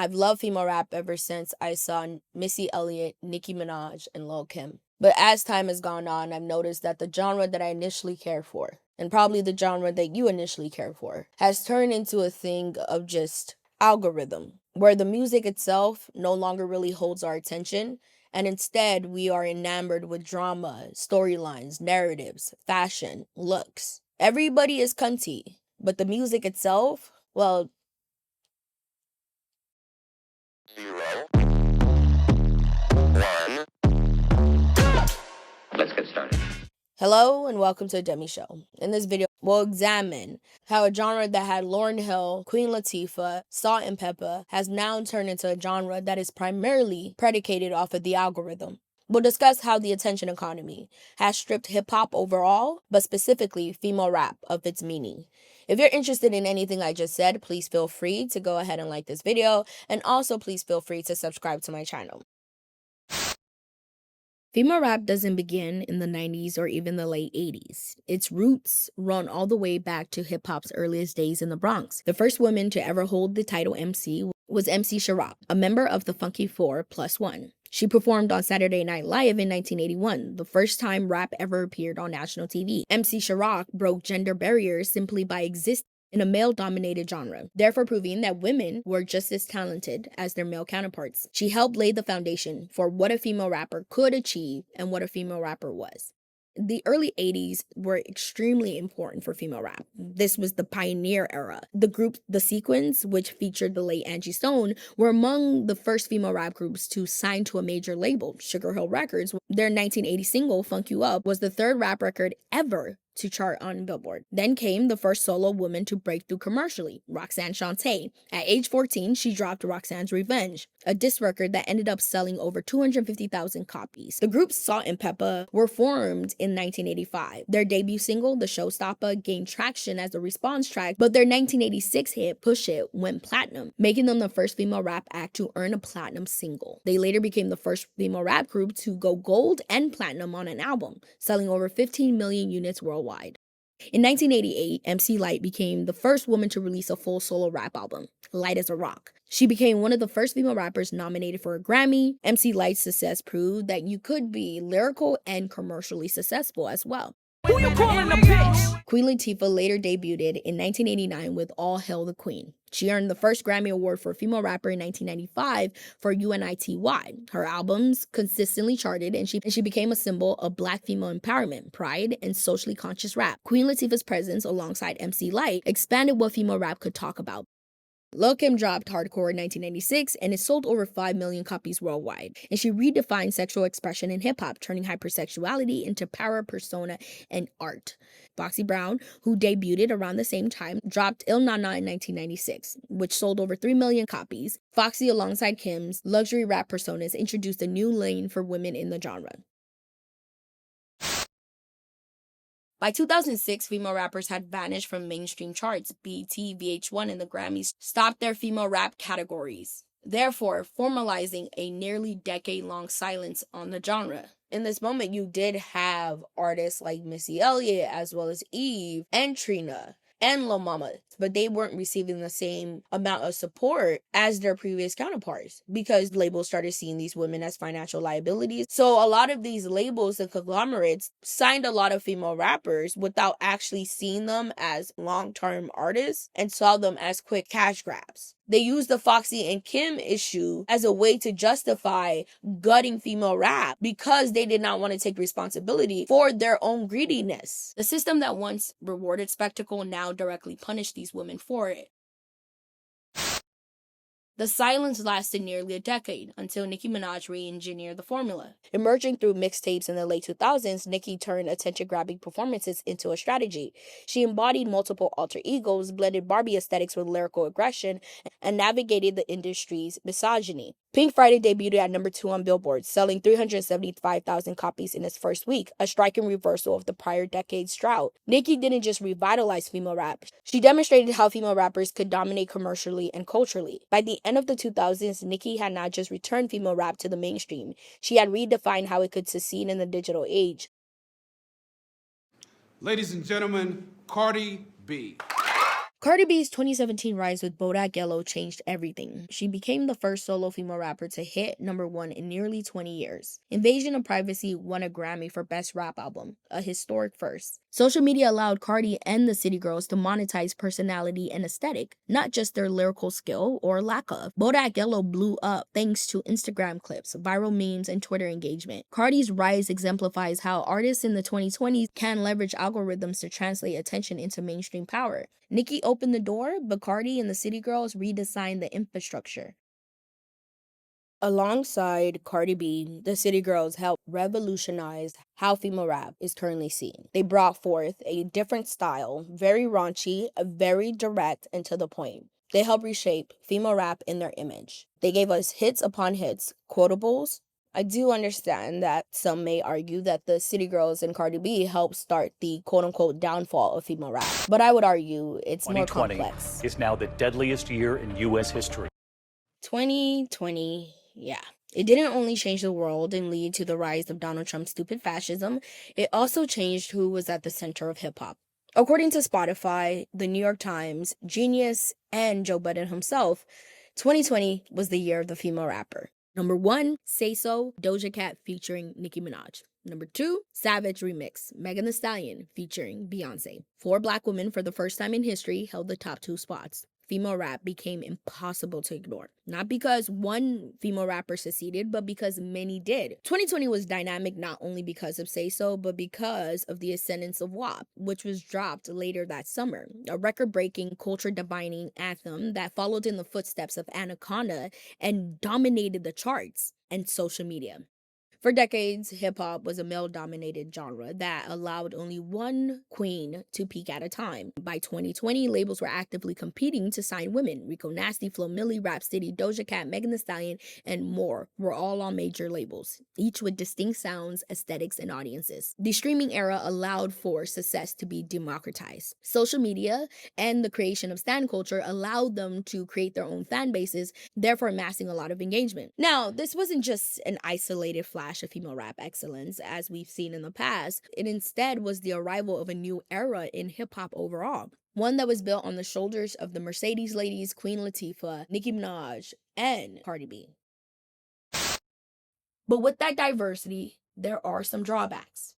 I've loved female rap ever since I saw Missy Elliott, Nicki Minaj, and Lil Kim. But as time has gone on, I've noticed that the genre that I initially cared for, and probably the genre that you initially cared for, has turned into a thing of just algorithm, where the music itself no longer really holds our attention, and instead we are enamored with drama, storylines, narratives, fashion, looks. Everybody is cunty, but the music itself, well, 0, 1. Let's get started. hello and welcome to the Demi Show. In this video, we'll examine how a genre that had Lauryn Hill, Queen Latifah, Salt and Pepper has now turned into a genre that is primarily predicated off of the algorithm. We'll discuss how the attention economy has stripped hip-hop overall, but specifically female rap, of its meaning. If you're interested in anything I just said, please feel free to go ahead and like this video, and also please feel free to subscribe to my channel. Female rap doesn't begin in the 90s or even the late 80s. Its roots run all the way back to hip-hop's earliest days in the Bronx. The first woman to ever hold the title MC was MC Sharrock, a member of the Funky 4+1. She performed on Saturday Night Live in 1981, the first time rap ever appeared on national TV. MC Sharrock broke gender barriers simply by existing in a male-dominated genre, therefore proving that women were just as talented as their male counterparts. She helped lay the foundation for what a female rapper could achieve and what a female rapper was. The early 80s were extremely important for female rap. This was the pioneer era. The group The Sequence, which featured the late Angie Stone, were among the first female rap groups to sign to a major label, Sugar Hill Records. Their 1980 single, Funk You Up, was the third rap record ever to chart on Billboard. Then came the first solo woman to break through commercially, Roxanne Shante. At age 14, she dropped Roxanne's Revenge, a diss record that ended up selling over 250,000 copies. The group Salt and Pepper were formed in 1985. Their debut single, The Showstopper, gained traction as a response track, but their 1986 hit, Push It, went platinum, making them the first female rap act to earn a platinum single. They later became the first female rap group to go gold and platinum on an album, selling over 15 million units worldwide. In 1988, MC Lyte became the first woman to release a full solo rap album, Light as a Rock. She became one of the first female rappers nominated for a Grammy. MC Lyte's success proved that you could be lyrical and commercially successful as well. Who you calling a bitch? Queen Latifah later debuted in 1989 with All Hail the Queen. She earned the first Grammy Award for a female rapper in 1995 for UNITY. Her albums consistently charted, and she became a symbol of Black female empowerment, pride, and socially conscious rap. Queen Latifah's presence alongside MC Lyte expanded what female rap could talk about. Lil Kim dropped Hardcore in 1996, and it sold over 5 million copies worldwide. And she redefined sexual expression in hip-hop, turning hypersexuality into power, persona, and art. Foxy Brown, who debuted around the same time, dropped Il Na Na in 1996, which sold over 3 million copies. Foxy, alongside Kim's luxury rap personas, introduced a new lane for women in the genre. By 2006, female rappers had vanished from mainstream charts. BET, VH1, and the Grammys stopped their female rap categories, therefore formalizing a nearly decade-long silence on the genre. In this moment, you did have artists like Missy Elliott, as well as Eve and Trina and Lil Mama, but they weren't receiving the same amount of support as their previous counterparts because labels started seeing these women as financial liabilities. So a lot of these labels and conglomerates signed a lot of female rappers without actually seeing them as long-term artists and saw them as quick cash grabs. They used the Foxy and Kim issue as a way to justify gutting female rap because they did not want to take responsibility for their own greediness. The system that once rewarded spectacle now directly punished these women for it. The silence lasted nearly a decade until Nicki Minaj re-engineered the formula. Emerging through mixtapes in the late 2000s, Nicki turned attention-grabbing performances into a strategy. She embodied multiple alter egos, blended Barbie aesthetics with lyrical aggression, and navigated the industry's misogyny. Pink Friday debuted at number 2 on Billboard, selling 375,000 copies in its first week, a striking reversal of the prior decade's drought. Nicki didn't just revitalize female rap, she demonstrated how female rappers could dominate commercially and culturally. By the end of the 2000s, Nicki had not just returned female rap to the mainstream, she had redefined how it could succeed in the digital age. Ladies and gentlemen, Cardi B. Cardi B's 2017 rise with Bodak Yellow changed everything. She became the first solo female rapper to hit #1 in nearly 20 years. Invasion of Privacy won a Grammy for Best Rap Album, a historic first. Social media allowed Cardi and the City Girls to monetize personality and aesthetic, not just their lyrical skill or lack of. Bodak Yellow blew up thanks to Instagram clips, viral memes, and Twitter engagement. Cardi's rise exemplifies how artists in the 2020s can leverage algorithms to translate attention into mainstream power. Nicki opened the door, but Cardi and the City Girls redesigned the infrastructure. Alongside Cardi B, the City Girls helped revolutionize how female rap is currently seen. They brought forth a different style, very raunchy, very direct, and to the point. They helped reshape female rap in their image. They gave us hits upon hits, quotables. I do understand that some may argue that the City Girls and Cardi B helped start the quote-unquote downfall of female rap, but I would argue it's more complex. Is now the deadliest year in U.S. history. 2020, yeah. It didn't only change the world and lead to the rise of Donald Trump's stupid fascism, it also changed who was at the center of hip-hop. According to Spotify, the New York Times, Genius, and Joe Budden himself, 2020 was the year of the female rapper. #1, Say So, Doja Cat featuring Nicki Minaj. #2, Savage Remix, Megan Thee Stallion featuring Beyonce. 4 black women for the first time in history held the top 2 spots. Female rap became impossible to ignore. Not because one female rapper succeeded, but because many did. 2020 was dynamic not only because of Say So, but because of the ascendance of WAP, which was dropped later that summer. A record-breaking, culture-defining anthem that followed in the footsteps of Anaconda and dominated the charts and social media. For decades, hip-hop was a male-dominated genre that allowed only one queen to peak at a time. By 2020, labels were actively competing to sign women. Rico Nasty, Flo Milli, Rap City, Doja Cat, Megan Thee Stallion, and more were all on major labels, each with distinct sounds, aesthetics, and audiences. The streaming era allowed for success to be democratized. Social media and the creation of stan culture allowed them to create their own fan bases, therefore amassing a lot of engagement. Now, this wasn't just an isolated flash of female rap excellence, as we've seen in the past. It instead was the arrival of a new era in hip-hop overall. One that was built on the shoulders of the Mercedes ladies, Queen Latifah, Nicki Minaj, and Cardi B. But with that diversity, there are some drawbacks.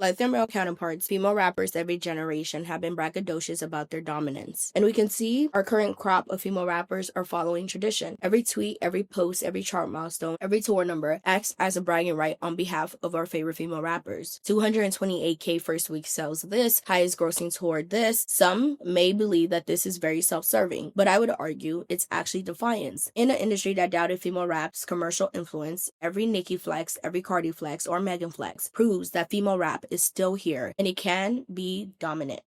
Like their male counterparts, female rappers every generation have been braggadocious about their dominance. And we can see our current crop of female rappers are following tradition. Every tweet, every post, every chart milestone, every tour number acts as a bragging right on behalf of our favorite female rappers. 228K first week sales this, highest grossing tour this. Some may believe that this is very self-serving, but I would argue it's actually defiance. In an industry that doubted female rap's commercial influence, every Nicki flex, every Cardi flex, or Megan flex proves that female rap is still here and it can be dominant.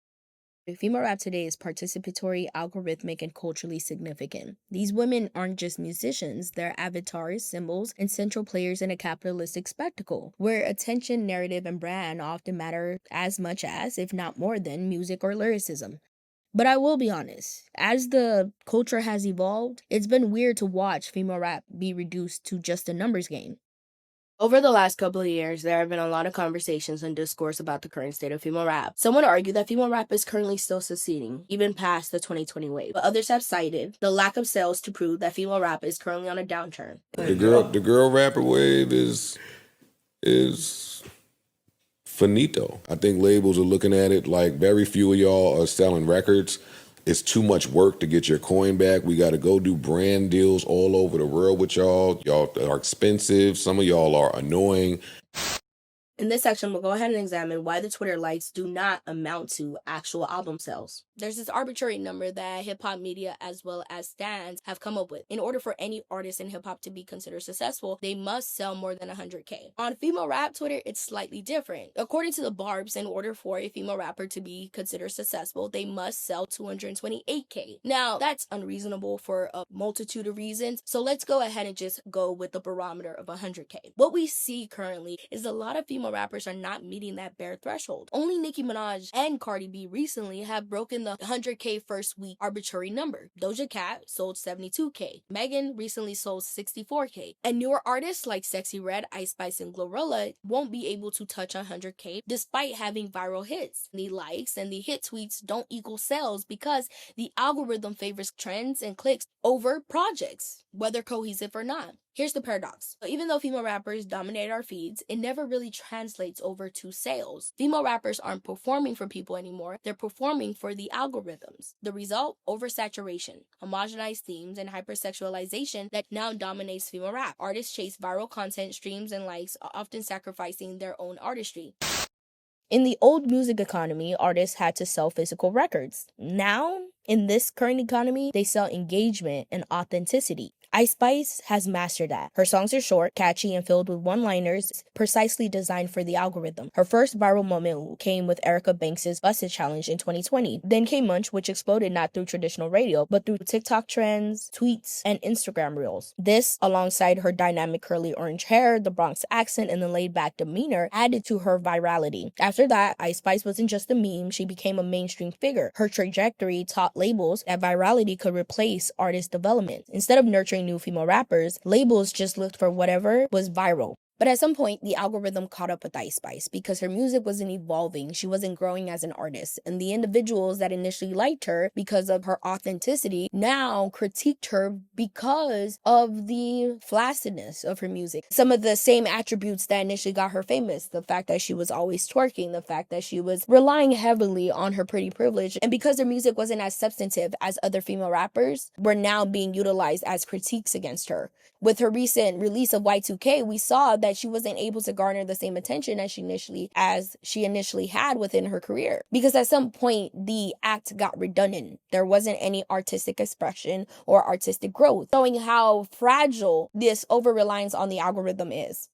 Female rap today is participatory, algorithmic, and culturally significant. These women aren't just musicians, they're avatars, symbols, and central players in a capitalistic spectacle, where attention, narrative, and brand often matter as much as, if not more than, music or lyricism. But I will be honest, as the culture has evolved, it's been weird to watch female rap be reduced to just a numbers game. Over the last couple of years, there have been a lot of conversations and discourse about the current state of female rap. Some would argue that female rap is currently still succeeding, even past the 2020 wave. But others have cited the lack of sales to prove that female rap is currently on a downturn. The girl rapper wave is finito. I think labels are looking at it like very few of y'all are selling records. It's too much work to get your coin back. We got to go do brand deals all over the world with y'all. Y'all are expensive. Some of y'all are annoying. In this section, we'll go ahead and examine why the Twitter likes do not amount to actual album sales. There's this arbitrary number that hip-hop media as well as stans have come up with. In order for any artist in hip-hop to be considered successful, they must sell more than 100K. On female rap Twitter, it's slightly different. According to the Barbz, in order for a female rapper to be considered successful, they must sell 228K. Now, that's unreasonable for a multitude of reasons, so let's go ahead and just go with the barometer of 100K. What we see currently is a lot of female female rappers are not meeting that bare threshold. Only Nicki Minaj and Cardi B recently have broken the 100K first week arbitrary number. Doja Cat sold 72K. Megan recently sold 64K. And newer artists like Sexy Red, Ice Spice, and Glorilla won't be able to touch 100K despite having viral hits. The likes and the hit tweets don't equal sales because the algorithm favors trends and clicks over projects, whether cohesive or not. Here's the paradox. Even though female rappers dominate our feeds, it never really translates over to sales. Female rappers aren't performing for people anymore, they're performing for the algorithms. The result? Oversaturation, homogenized themes, and hypersexualization that now dominates female rap. Artists chase viral content, streams, and likes, often sacrificing their own artistry. In the old music economy, artists had to sell physical records. Now, in this current economy, they sell engagement and authenticity. Ice Spice has mastered that. Her songs are short, catchy, and filled with one-liners precisely designed for the algorithm. Her first viral moment came with Erica Banks' Busted Challenge in 2020. Then came Munch, which exploded not through traditional radio, but through TikTok trends, tweets, and Instagram reels. This, alongside her dynamic curly orange hair, the Bronx accent, and the laid-back demeanor, added to her virality. After that, Ice Spice wasn't just a meme, she became a mainstream figure. Her trajectory taught labels that virality could replace artist development. Instead of nurturing new female rappers, labels just looked for whatever was viral. But at some point, the algorithm caught up with Ice Spice because her music wasn't evolving, she wasn't growing as an artist, and the individuals that initially liked her because of her authenticity now critiqued her because of the flaccidness of her music. Some of the same attributes that initially got her famous, the fact that she was always twerking, the fact that she was relying heavily on her pretty privilege, and because her music wasn't as substantive as other female rappers, were now being utilized as critiques against her. With her recent release of Y2K, we saw that she wasn't able to garner the same attention as she initially had within her career. Because at some point, the act got redundant. There wasn't any artistic expression or artistic growth, showing how fragile this over-reliance on the algorithm is.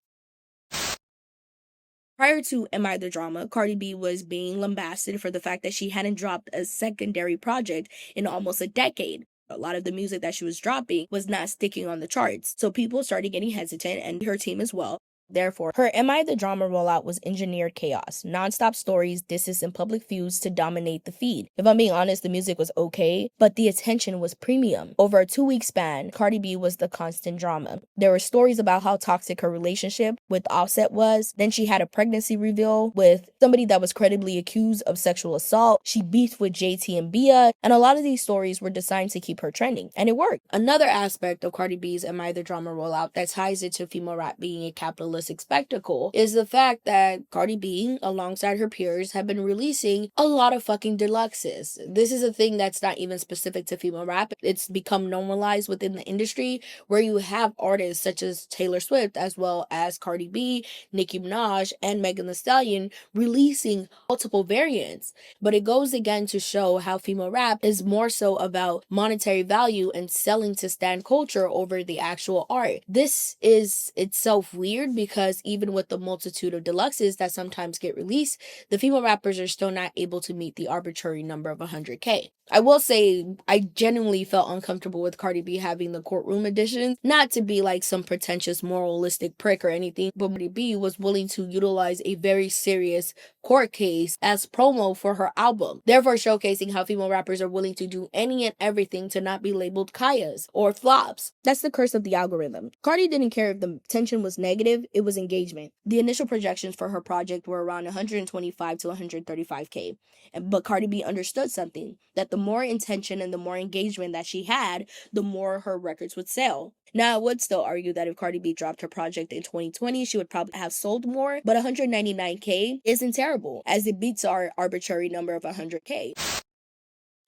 Prior to Am I the Drama, Cardi B was being lambasted for the fact that she hadn't dropped a secondary project in almost a decade. A lot of the music that she was dropping was not sticking on the charts, so people started getting hesitant, and her team as well. Therefore, her Am I the Drama rollout was engineered chaos, non-stop stories, disses, and public feuds to dominate the feed. If I'm being honest, the music was okay, but the attention was premium. Over a 2-week span, Cardi B was the constant drama. There were stories about how toxic her relationship with Offset was. Then she had a pregnancy reveal with somebody that was credibly accused of sexual assault. She beefed with JT and Bia, and a lot of these stories were designed to keep her trending, and it worked. Another aspect of Cardi B's Am I the Drama rollout that ties it to female rap being a capitalist spectacle is the fact that Cardi B, alongside her peers, have been releasing a lot of fucking deluxes. This is a thing that's not even specific to female rap. It's become normalized within the industry where you have artists such as Taylor Swift as well as Cardi B, Nicki Minaj, and Megan Thee Stallion releasing multiple variants. But it goes again to show how female rap is more so about monetary value and selling to stan culture over the actual art. This is itself weird because even with the multitude of deluxes that sometimes get released, the female rappers are still not able to meet the arbitrary number of 100K. I will say I genuinely felt uncomfortable with Cardi B having the courtroom edition, not to be like some pretentious moralistic prick or anything, but Cardi B was willing to utilize a very serious court case as promo for her album, therefore showcasing how female rappers are willing to do any and everything to not be labeled Khias or flops. That's the curse of the algorithm. Cardi didn't care if the tension was negative, it was engagement. The initial projections for her project were around 125 to 135K, but Cardi B understood something, that the more intention and the more engagement that she had, the more her records would sell. Now, I would still argue that if Cardi B dropped her project in 2020, she would probably have sold more, but 199K isn't terrible, as it beats our arbitrary number of 100K.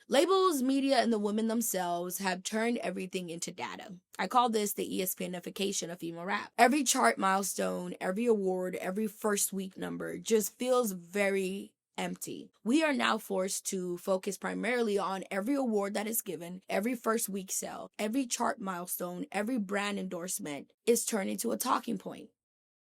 Labels, media, and the women themselves have turned everything into data. I call this the ESPN-ification of female rap. Every chart milestone, every award, every first week number just feels very empty. We are now forced to focus primarily on every award that is given, every first week sale, every chart milestone, every brand endorsement is turned into a talking point.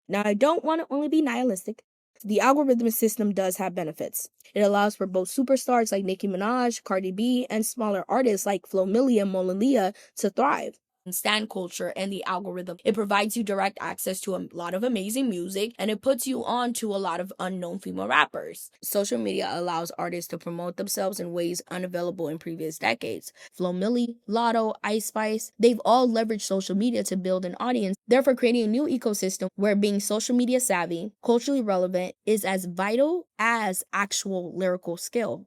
Now, I don't want to only be nihilistic. The algorithm system does have benefits. It allows for both superstars like Nicki Minaj, Cardi B, and smaller artists like Flo Milli and Molalia to thrive. stan culture and the algorithm. It provides you direct access to a lot of amazing music, and it puts you on to a lot of unknown female rappers. Social media allows artists to promote themselves in ways unavailable in previous decades. Flo Milli, Lotto, Ice Spice, they've all leveraged social media to build an audience, therefore creating a new ecosystem where being social media savvy, culturally relevant is as vital as actual lyrical skill.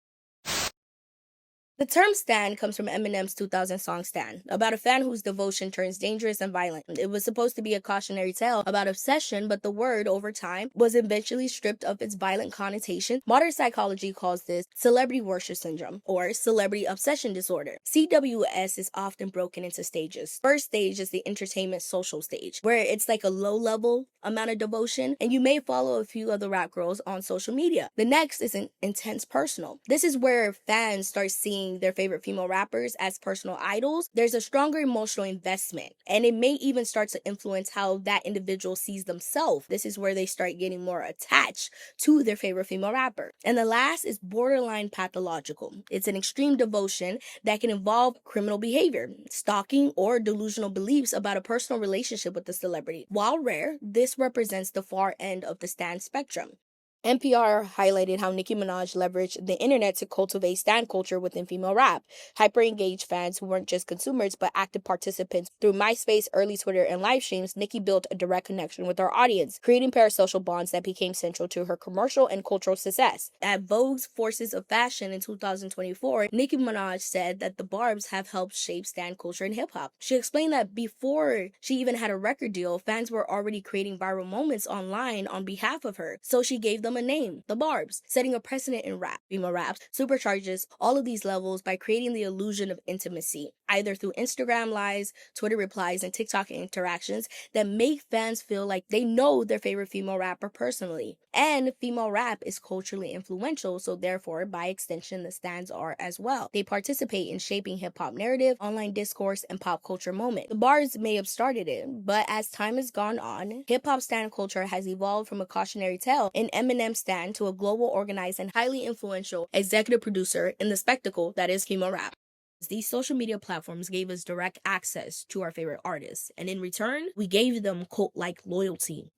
The term stan comes from Eminem's 2000 song Stan, about a fan whose devotion turns dangerous and violent. It was supposed to be a cautionary tale about obsession, but the word, over time, was eventually stripped of its violent connotation. Modern psychology calls this celebrity worship syndrome, or celebrity obsession disorder. CWS is often broken into stages. First stage is the entertainment social stage, where it's like a low-level amount of devotion, and you may follow a few other rap girls on social media. The next is an intense personal. This is where fans start seeing their favorite female rappers as personal idols. There's a stronger emotional investment, and it may even start to influence how that individual sees themselves. This is where they start getting more attached to their favorite female rapper. And the last is borderline pathological. It's an extreme devotion that can involve criminal behavior, stalking, or delusional beliefs about a personal relationship with the celebrity. While rare, this represents the far end of the stan spectrum. NPR highlighted how Nicki Minaj leveraged the internet to cultivate stan culture within female rap. Hyper-engaged fans who weren't just consumers but active participants. Through MySpace, early Twitter, and live streams, Nicki built a direct connection with her audience, creating parasocial bonds that became central to her commercial and cultural success. At Vogue's Forces of Fashion in 2024, Nicki Minaj said that the Barbz have helped shape stan culture in hip-hop. She explained that before she even had a record deal, fans were already creating viral moments online on behalf of her, so she gave them a name, the Barbz, setting a precedent in rap. Female rap supercharges all of these levels by creating the illusion of intimacy, either through Instagram lives, Twitter replies, and TikTok interactions that make fans feel like they know their favorite female rapper personally. And female rap is culturally influential, so therefore, by extension, the stans are as well. They participate in shaping hip-hop narrative, online discourse, and pop culture moment. The Barbz may have started it, but as time has gone on, hip-hop stan culture has evolved from a cautionary tale in Eminem stan to a global, organized, and highly influential executive producer in the spectacle that is female rap. These social media platforms gave us direct access to our favorite artists, and in return, we gave them cult-like loyalty.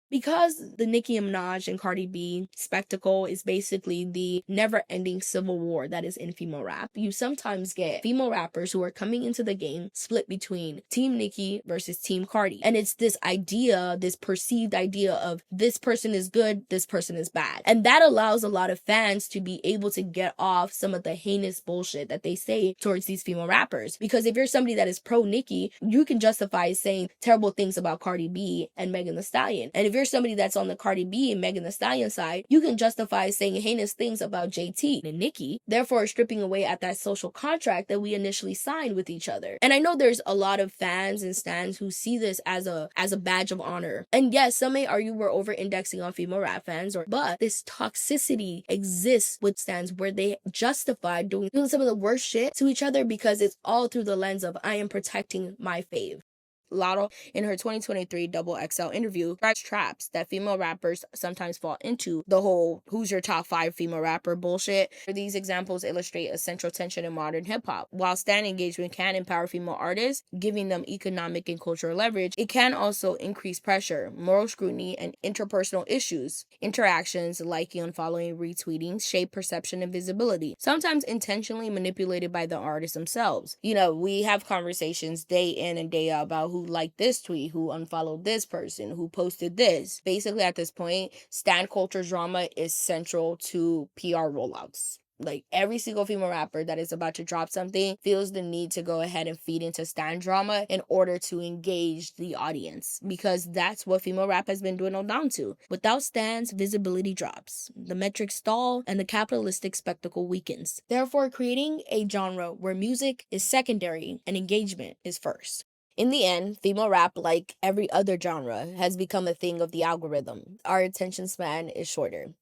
Because the Nicki Minaj and Cardi B spectacle is basically the never-ending civil war that is in female rap, you sometimes get female rappers who are coming into the game split between Team Nicki versus Team Cardi. And it's this idea, this perceived idea of this person is good, this person is bad. And that allows a lot of fans to be able to get off some of the heinous bullshit that they say towards these female rappers. Because if you're somebody that is pro-Nicki, you can justify saying terrible things about Cardi B and Megan Thee Stallion. And if you're somebody that's on the Cardi B and Megan Thee Stallion side, you can justify saying heinous things about JT and Nicki, therefore stripping away at that social contract that we initially signed with each other. And I know there's a lot of fans and stans who see this as a badge of honor. And yes, some may argue we're over-indexing on female rap fans, but this toxicity exists with stans where they justify doing some of the worst shit to each other because it's all through the lens of I am protecting my fave. Lotto, in her 2023 Double XL interview, describes traps that female rappers sometimes fall into, the whole who's your top 5 female rapper bullshit. These examples illustrate a central tension in modern hip-hop. While stan engagement can empower female artists, giving them economic and cultural leverage, it can also increase pressure, moral scrutiny, and interpersonal issues. Interactions, liking, unfollowing, retweeting, shape perception and visibility, sometimes intentionally manipulated by the artists themselves. You know, we have conversations day in and day out about who liked this tweet, who unfollowed this person, who posted this. Basically, at this point, stan culture drama is central to PR rollouts. Like, every single female rapper that is about to drop something feels the need to go ahead and feed into stan drama in order to engage the audience, because that's what female rap has been dwindled down to. Without stans, visibility drops, the metrics stall, and the capitalistic spectacle weakens. Therefore, creating a genre where music is secondary and engagement is first. In the end, female rap, like every other genre, has become a thing of the algorithm. Our attention span is shorter,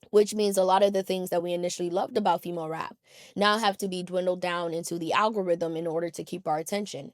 which means a lot of the things that we initially loved about female rap now have to be dwindled down into the algorithm in order to keep our attention.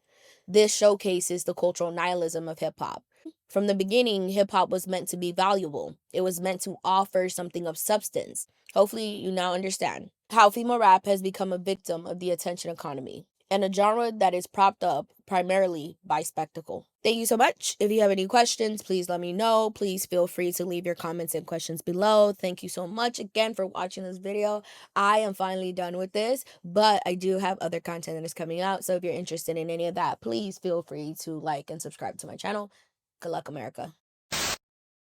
This showcases the cultural nihilism of hip-hop. From the beginning, hip-hop was meant to be valuable. It was meant to offer something of substance. Hopefully, you now understand how female rap has become a victim of the attention economy. and a genre that is propped up primarily by spectacle. Thank you so much. If you have any questions, please let me know. Please feel free to leave your comments and questions below. Thank you so much again for watching this video. I am finally done with this, but I do have other content that is coming out. So if you're interested in any of that, please feel free to like and subscribe to my channel. Good luck, America.